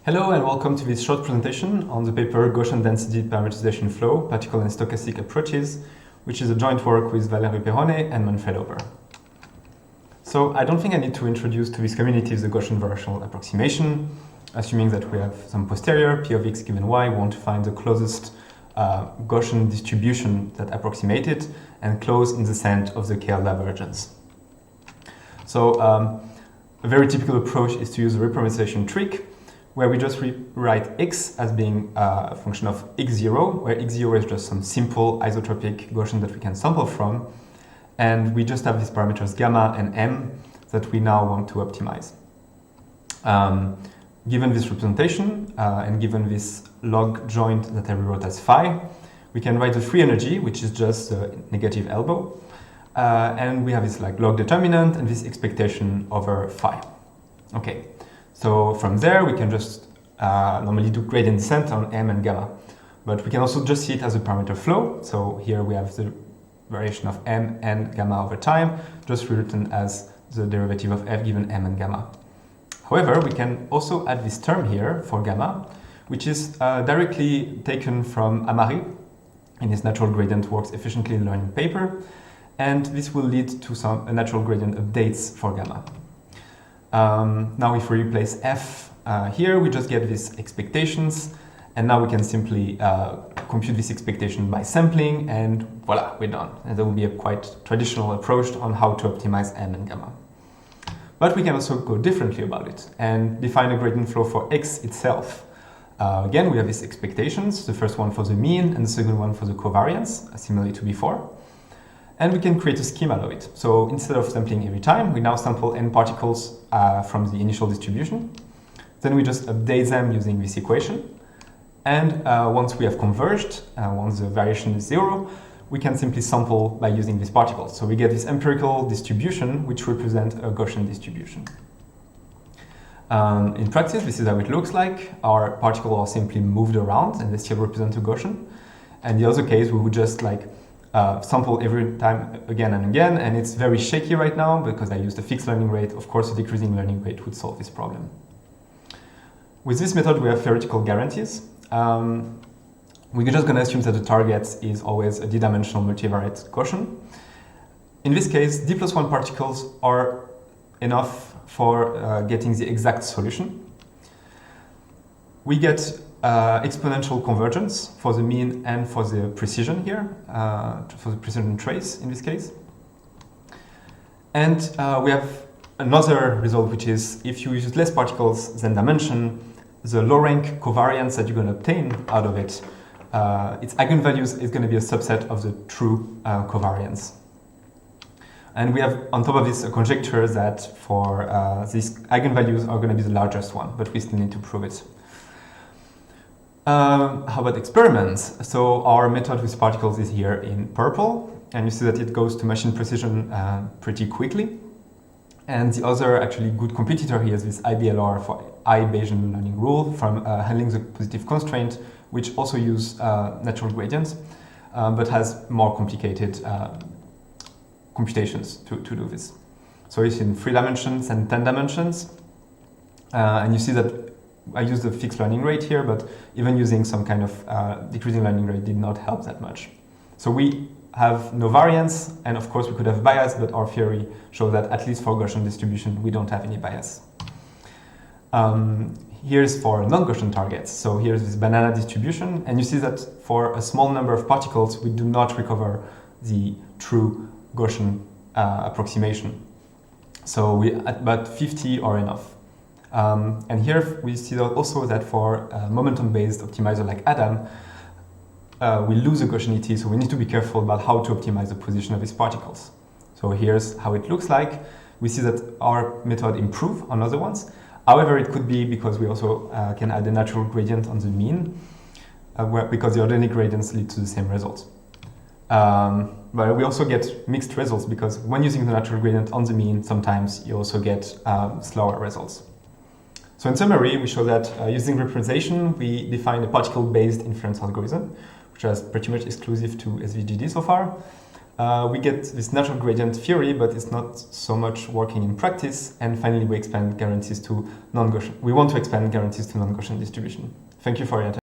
Hello and welcome to this short presentation on the paper Gaussian Density Parametrization Flow, Particle and Stochastic Approaches, which is a joint work with Valerio Perrone and Manfred Opper. So I don't think I need to introduce to this community the Gaussian variational approximation, assuming that we have some posterior, P of x given y, we want to find the closest Gaussian distribution that approximates it and close in the sense of the KL divergence. So a very typical approach is to use the Reproduction Trick, where we just rewrite x as being a function of x0, where x0 is just some simple isotropic Gaussian that we can sample from, and we just have these parameters gamma and m that we now want to optimize. Given this representation and given this log joint that I rewrote as phi, we can write the free energy, which is just the negative elbow, and we have this like log determinant and this expectation over phi. Okay. So from there, we can just normally do gradient descent on m and gamma. But we can also just see it as a parameter flow. So here we have the variation of m and gamma over time, just rewritten as the derivative of f given m and gamma. However, we can also add this term here for gamma, which is directly taken from Amari in his natural gradient works efficiently learning paper. And this will lead to some natural gradient updates for gamma. Now if we replace f here, we just get these expectations, and now we can simply compute this expectation by sampling, and voila, we're done. And that will be a quite traditional approach on how to optimize m and gamma. But we can also go differently about it and define a gradient flow for x itself. Again, we have these expectations, the first one for the mean and the second one for the covariance, similarly to before. And we can create a schema of it. So instead of sampling every time, we now sample n particles from the initial distribution. Then we just update them using this equation. And once we have converged, once the variation is 0, we can simply sample by using these particles. So we get this empirical distribution, which represents a Gaussian distribution. In practice, this is how it looks like. Our particles are simply moved around, and they still represent a Gaussian. And the other case, we would just sample every time again and again, and it's very shaky right now because I used a fixed learning rate. Of course, a decreasing learning rate would solve this problem. With this method, we have theoretical guarantees. We're just going to assume that the target is always a d-dimensional multivariate Gaussian. In this case, d plus 1 particles are enough for getting the exact solution. We get exponential convergence for the mean and for the precision here, for the precision trace in this case. And we have another result, which is if you use less particles than dimension, the low rank covariance that you're going to obtain out of it, its eigenvalues is going to be a subset of the true covariance. And we have on top of this a conjecture that for these eigenvalues are going to be the largest one, but we still need to prove it. How about experiments? So our method with particles is here in purple, and you see that it goes to machine precision pretty quickly. And the other actually good competitor here is this IBLR for I Bayesian learning rule from handling the positive constraint, which also use natural gradients, but has more complicated computations to do this. So it's in 3 dimensions and 10 dimensions, and you see that I used the fixed learning rate here, but even using some kind of decreasing learning rate did not help that much. So we have no variance, and of course we could have bias, but our theory shows that at least for Gaussian distribution, we don't have any bias. Here's for non-Gaussian targets. So here's this banana distribution, and you see that for a small number of particles, we do not recover the true Gaussian approximation. So we at about 50 are enough. And here we see also that for a momentum-based optimizer like Adam, we lose the Gaussianity, so we need to be careful about how to optimize the position of these particles. So here's how it looks like. We see that our method improves on other ones. However, it could be because we also can add a natural gradient on the mean, because the ordinary gradients lead to the same results. But we also get mixed results because when using the natural gradient on the mean, sometimes you also get slower results. So in summary, we show that using representation, we define a particle-based inference algorithm, which is pretty much exclusive to SVGD so far. we get this natural gradient theory, but it's not so much working in practice. And finally, we expand guarantees to non-Gaussian. We want to expand guarantees to non-Gaussian distribution. Thank you for your attention.